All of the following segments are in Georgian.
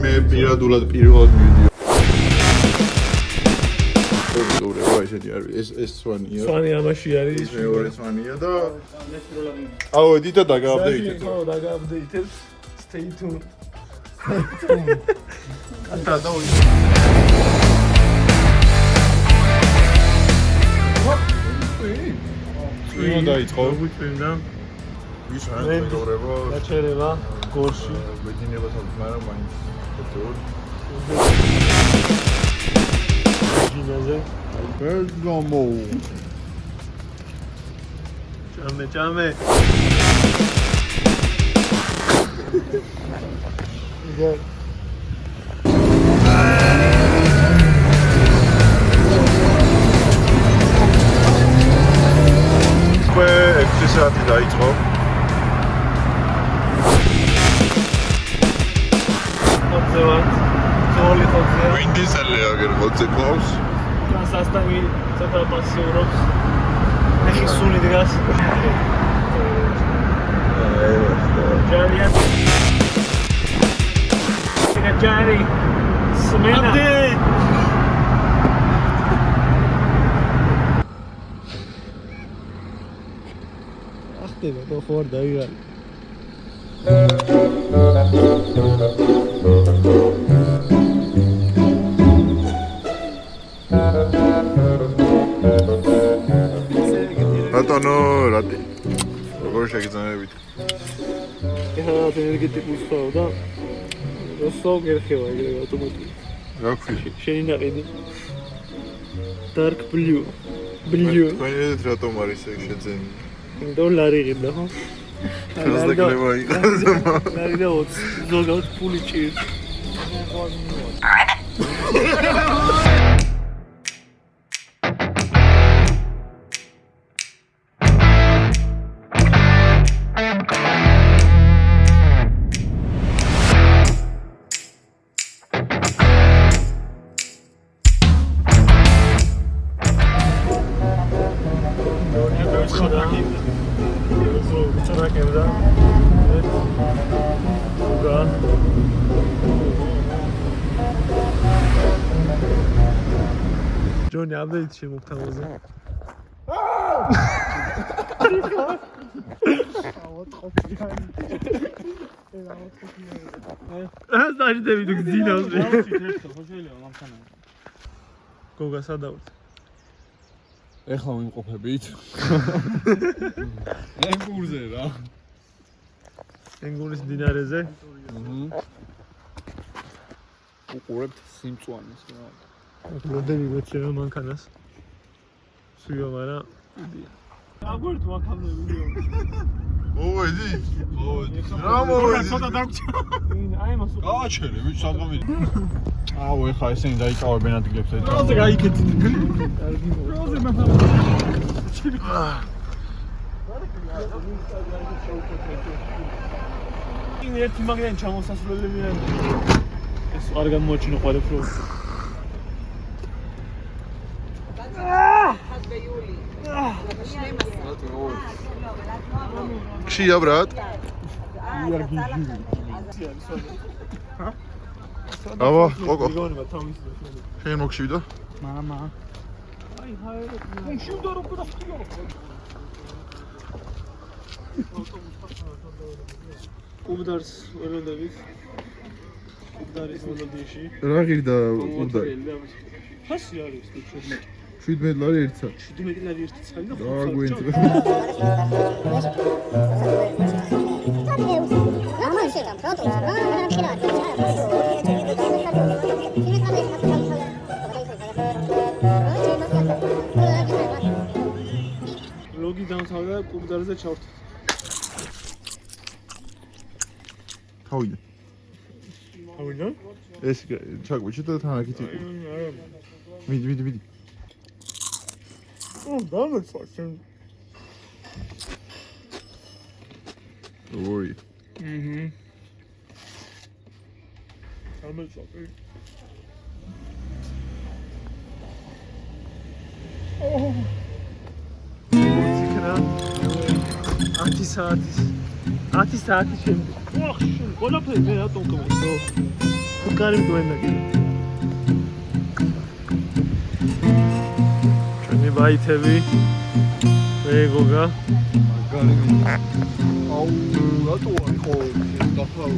მე პირადულად მივიდიო. აბა ესეთი არის, ეს სვანია. სვანი ამაში არის. მეორე სვანია და აუ დიდა დაგააპდეიტეთ. ხო, დაგააპდეიტეთ. Stay tuned. და დაუი. წვიმა დაიწყო. გვიწვიმდა. ვის რა მეგობრებო? გაჩერება გორში. მეძინება თავს, მაგრამ მაინც ხეთურ. ჯინაზე. ბერგამო. ჭამე. იგა მე 6 საათი დაიწყო. ხოძევად. ძოლი ხოძეა. ვინდისელი აგერ ხოძე ყავს. გასასტამი ცოტა პასიურობს. ეხი სული დგას. ჯარია. ჯარი. სმენა. ახტება და ხო არ დაიღალი. ბატონო, რატი? როგორ შეგრძნებით? ეხლა ენერგეტიკულ სწავ და როსო გერხევა ეგრევე ავტომატურად. რა ქვია? შენი ნაყიდი. Dark blue. Blue. თქვენ რატომ არის ეგ შეძენი? $1 ღირდა ხო? და კლება იყავს. ლარი და 20 ზოგადად ფული ჭირს. ჯონი აპდეიტ შემოგთავაზე. ეს დაჟდები თუ გძინავს. გოგა სადავთ. ეხლა ვიმყოფებით. ენგურზე რა. ენგურის დინარეზე. უყურებთ სიმწვანეს რა. მოდელი გეცემა მანქანას. სუიო, მაგრამ აგვერთ ვაქამდე ვიდეო. მოვედი? რა მოვედი? ცოტა დაგჭა. აი მასო. გააჩერე, ვიც საღამი. აუ, ეხლა ესენი დაიკავებენ ადგილებს ეს. როზე გაიქეცი. კარგი მო. როზე მაფა. იმ ერთი მაგდან ჩამოსასრულებია. ეს არ გამოაჩინო ყარებს რო. ქშია ბრატ? აბა, ყოყო. შენ მოგშივდა? მამა. აი, ჰაერო. მოგშივდა რო გახტიო. უბდარს ველოდებით. უბდარის ველოდიში. რა ღირდა უბდარი? ფასი არის თვითონ. 17 ლარი ერთ საათი. 17 ლარი ერთი წელი და რა გვინდა? ლოგი დამთავრდა კუბდარზე ჩავრთით. თავიდან. ავიდა? ეს ჩაგვიჩი და თან აქეთ იყო. მიდი. დამეწვა. ორი. დამეწვა. 10 საათის შემდეგ. ვახ, ყველაფერი მე რატომ გავხდო? ხუთკარი მკვენდა კიდე. ჩვენი ბაითები მეგოგა აუ რატო არ ხო დაფარო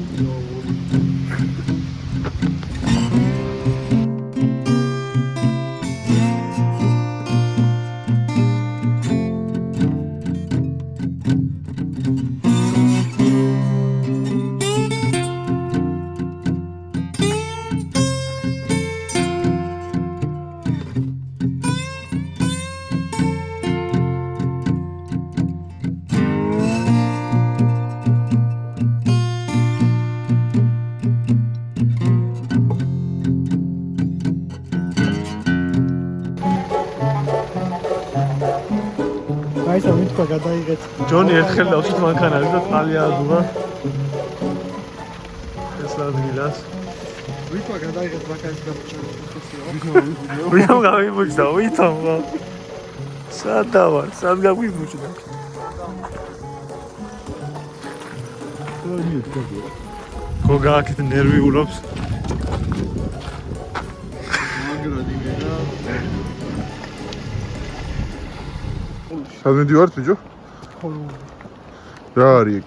აისა მითქვა გადაიღეთ. ჯონი ერთხელ დავსვით მანქანაზე და წყალი აადუღა. ეს ადგილას. მითქვა გადაიღეთ მანქანის გამოჩენა. ვიამ გამიმუჩდა, ვითომ რა. სადა ვარ, სად გამიმუჩდა. გოგა აქეთ ნერვიულობს. სად მიდივართ ბიჭო? რა არის ეგ?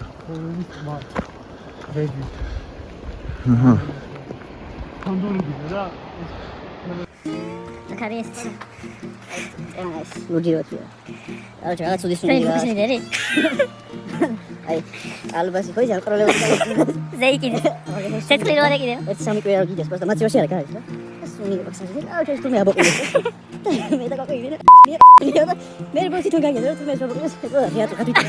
რეგი. კონდურიბი რა. Наконец. Лудиотия. Короче, რაღაც უდის უნდა. შეიძლება აი, ალბასი ხო იზარ პრობლემა. ზეიკი. ცეცხლი რო არის კიდე. ეს სამი კვირა გიდეს, просто მაცივაში არა გაიგე რა. ეს უნი ოქსაჟი. აუ, ეს თუმე აბოყი. მე და გაიგე. მე რბოსი თუ გაიგე, თუ მე აბოყი. და რეატო გადიტა.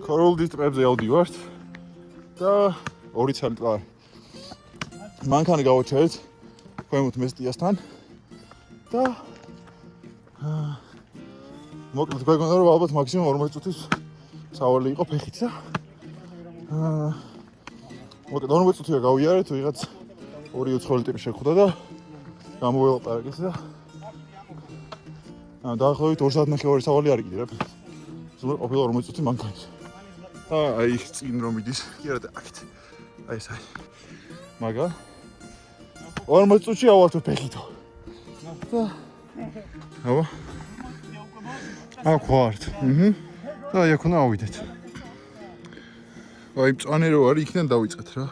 ქოროლდის ტყეებზე ავდივართ და 2 წელიწად მანქანა გავაჩერეთ ქვემოთ მესტიასთან და მოკლედ თქვენ გონდა რომ ალბათ მაქსიმუმ 40 წუთის სავალი იყო ფეხით და მოკლედ 40 წუთია გავიარეთ ვიღაც 2 უცხოელი ტიპი შეხვდა და გამოველაპარაკეს და დაახლოებით 2 საათნახევარი სავალი არის კიდე რა ზუსტად ყოფილა 40 წუთი მანქანის და აი წინ რომ მიდის კი არა და აქეთ აი ეს აი მაგა 40 წუთში ავართო ფეხითო და აბა აქ ვართ და აი აქ უნდა ავიდეთ აი მწვანე რო არის იქიდან დავიწყეთ რა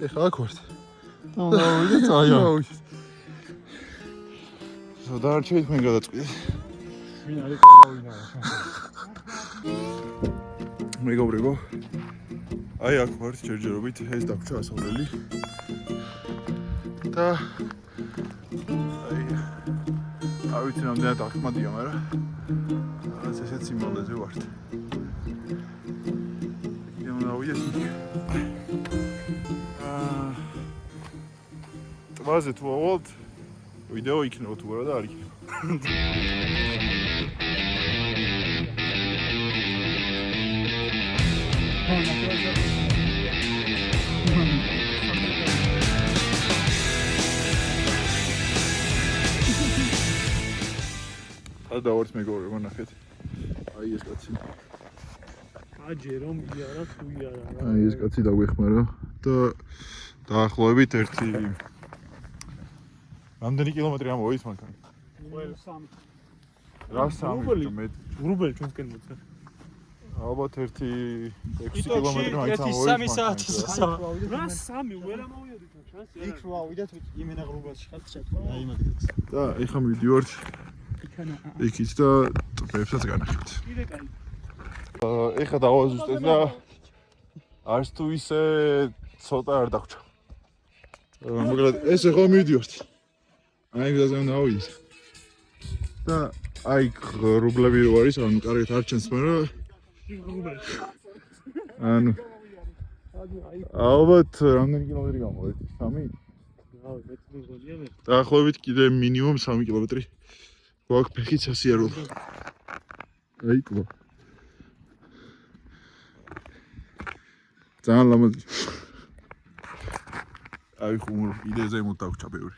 ეხლა აქ ვართ და ავიდეთ აი ავიდეთ დარჩეთ თქვენ გადაწყვეტეთ ვინ არის გავინა მეგობრებო აი აქ ვართ ჯერჯერობით ეს დაგვჭა ასავლელი და აი არ ვიცი რამდენად ახმადია მაგრამ რაღაც ესეც სიმბოლოზე ვართ იქნებ დავიდეს ტბაზე თუ ავალთ ვიდეო იქნება თუ არა და არ იქნება დავართ მეგობრებო ნახეთ აი ეს კაცი აჯე რომ იარა თუ იარა აი ეს კაცი დაგვეხმარა და დაახლოებით ერთი რამდენი კილომეტრი ამოვით მანქანა? რა 3 მეტრი რუბელი ჩვენსკენ მოცა ალბათ ერთი 6 კილომეტრი მაინც ამოვით 3 საათის რა 3 ვერ ამოვიდეთ ჩვენს იქ რო ავიდეთ იმენა ღრუბელში ხართ შეკვა აი მაგდაც და ეხლა მივდივართ იქით და ტბებსაც განახებთ კიდე კაი ეხლა დავაზუსტეთ და არც თუ ისე ცოტა არ დაგვჭა მოკლედ ეს ეხლა მივდივართ აი გზაზე უნდა ავიდეთ და აი ღრუბლები რო არის ანუ კარგად არ ჩანს მაგრამ ანუ ალბათ რამდენი კილომეტრი გამოვიდეთ 3 დაახლოებით კიდე მინიმუმ 3 კილომეტრი გვაქვს ფეხით სასიარულო აი კло ძალიან ლამაზი აი ხუმრ იდეზე მოდაგვჭა ბევრი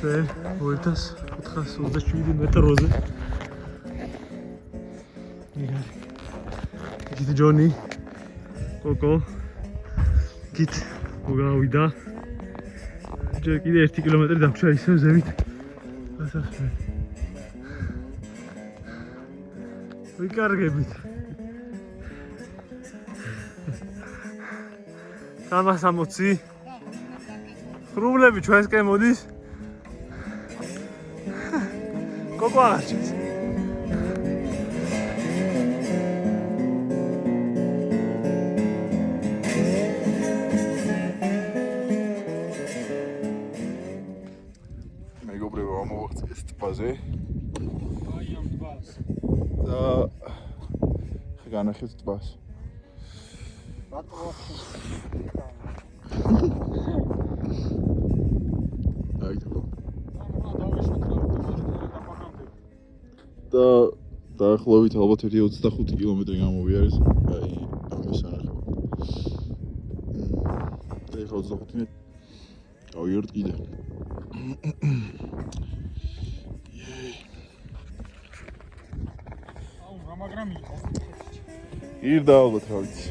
ჩვენ 2427 მეტროზე აქეთ ჯონი კოკო გით მოგავიდა ჯერ კიდე 1 კილომეტრი დაგვჭირა ისევ ზევით გასასვლელი ვიკარგებით სამასამოცი ხრუმლები ჩვენსკენ მოდის კოკო აღარჩენს მეგობრებო ამოვაღწიეთ ტბაზე აი ამ ტბას. და განახეთ ტბას აი და დაახლოებით ალბათ 25 კილომეტრი გამოვიარეს აი ამის ანახავ და ეხლა 25 გავიარეთ კიდე მაგრამ იყო. ირდა ალბათ რა ვიცი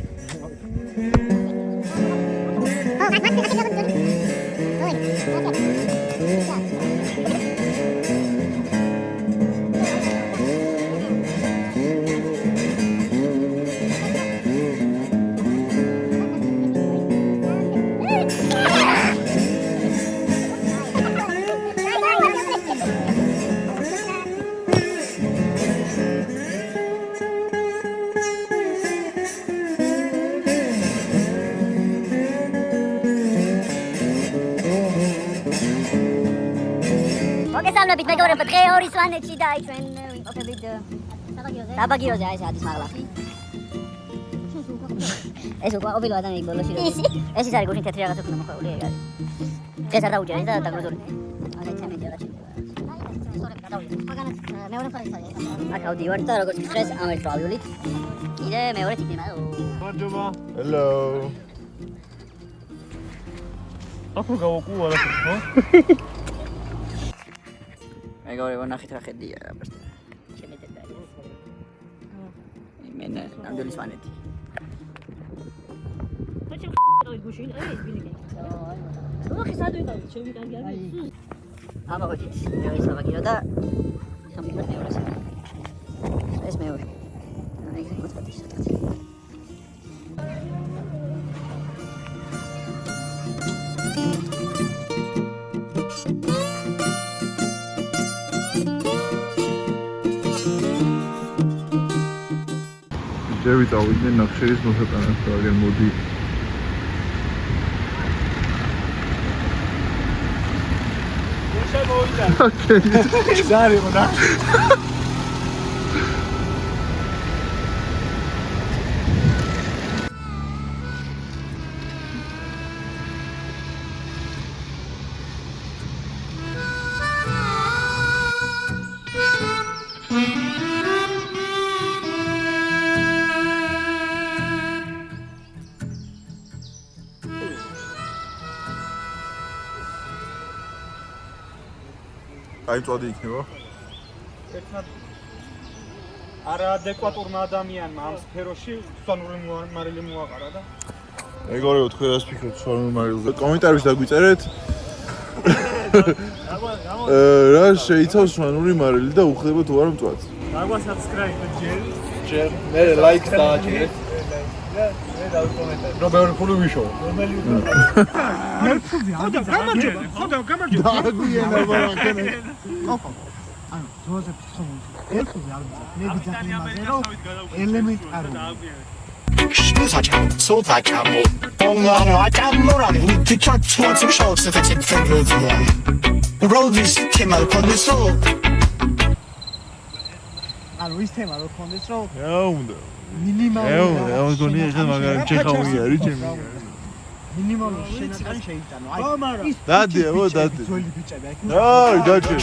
მოგესალმებით მეგობრებო, დღე ორი სვანეთში და აი ჩვენ ვიმყოფებით საბაგიროზე, აი ეს არის მაღლა. ეს უკვე ყოფილვაა და მე ბოლოში რომ ეს ის არის გუშინ თეთრი რაღაცა უნდა მოხვეული ეგ არის. დღეს არ დაუჯერეს და დაგროზული. აი თემი ჯერა ჩემი. ისტორიები გადავიდეთ. მაგანაც მეორე მხარეს არის. აქ ავდივარ და როგორც დღეს ამ ერთ ავიულით. კიდე მეორე თითქმა. მარჯობა ჰელო აფრო გავაკუ არაფერს ხო? მეგობრებო, ნახეთ რა ხედია აბა. ჩემი დედალი. იმენა ნამდვილი სვანეთი. გუშინ აი ეს ბილიკი. ოხი სადვიყავით ჩემი კარგი არის. ამავდროულად მეორე საბაგირო და სამი მეორე. ეს მეორე. აი ეს მოწყვეტი სადაც. ჯერ ვიტავიდნენ ნახშირის მოსატანას და აგერ მოდი ზარი მონა. აი წვადი იქნება ერთად არაადეკვატურმა ადამიანმა ამ სფეროში სვანური მარილი მოაყარა და მეგობრებო თქვენ რას ფიქრობთ სვანურ მარილზე კომენტარებში დაგვიწერეთ რა შეიცავს სვანური მარილი და უხდება თუ არა მწვადს დაგვა subscribe ჯერ მე ლაიქს დააჭერეთ მე დავკომენტარი რომ მეორე ფული ვიშო ხოდა გამარჯვე დაგვიანა ბარაკენე ანუ ზოგადად ხომ ერთხელ არ მე გიძახი იმაზე რომ ელემენტარული Sotacamo, Ongano, Atamorani, to chat towards the shots if it's in federal. The road is Kimal Condiso. ანუ ის თემა რო ქონდეს რომ რა უნდა მინიმალური რა მგონია ეხლა მაგარი ჩეხავი არის ჩემი მინიმალური შენაკანი შეიტანო აი დადი დადი ძველი ბიჭები აი აი დაჭი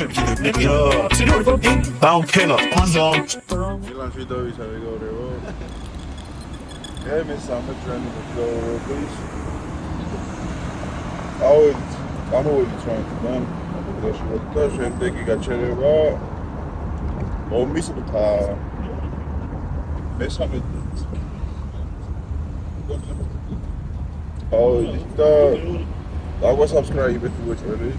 Baukela, Panzo. მილანში დავისა მეგობრებო მე სამე ტრენი მოგდაურობის გამოვიდით ჩვენთან და შემდეგი გაჩერება ომის მთა მესამე და დაგვასაბსკრაიბეთ უეჭველი.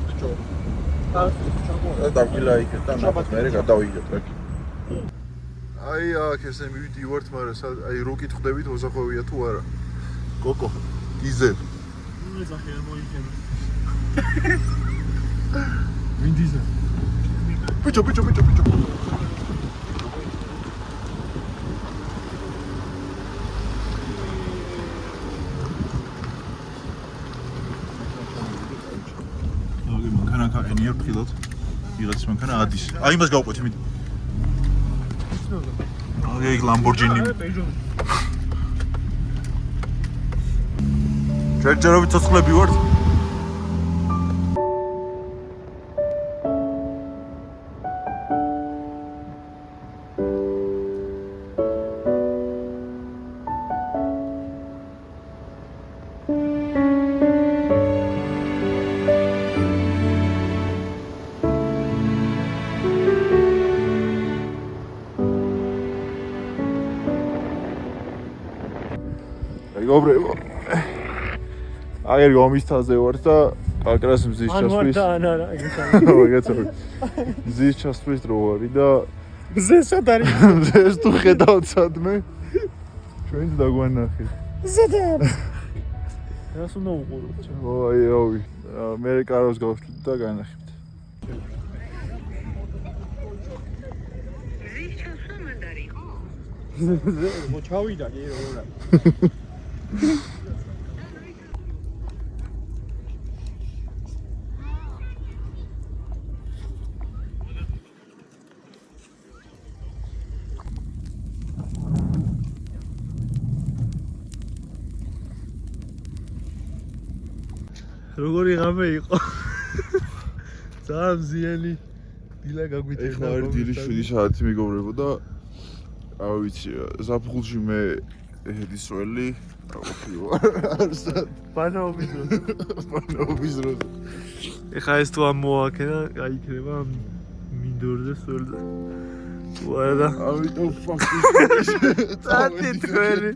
და დაგვილაიქეთ და ნახოთ მე გადავიგეთ რა. აი აქ ესე მივიდივართ, მაგრამ აი რო კითხდებით მოსახვევია თუ არა. კოკო, დიზელ. ეძახი არ მოიგენა. ვინ დიზელ? ბიჭო. აი მანქანა ენიერ ფრთხილად. ვიღაც მანქანა ადის. აი იმას გავყვეთ იმით. აი ლამბორჯინი. ჯერჯერობით ცოცხლები ვართ. მეგობრებო, აგერ გომისთაზე ვარ და აკრას მზის ჩასვლის. არა, მაგაცორი. მზის ჩასვლის დრო ვარი და მზესად არის. მზეს თუ ხედავთ სადმე, ჩვენც დაგვანახეთ. ზედარ. რას უნდა უყუროთ? აი, მე კაროს გავშლით და განახებთ. ხო ჩავიდა კი რა. როგორი ღამე იყო? ძალიან მზიანი დილა გაგვიწევდა. ეხლა არის დილის 7 საათი მეგობრებო და არ ვიცი, ზაფხულში მე ედისველი ბანაობის დროს. ეხლა ეს თუ ამოაქენა, გაიქნება მინდორზე სველზე. თუ არა და ამიტომ ფაქტი წათი თქვენი.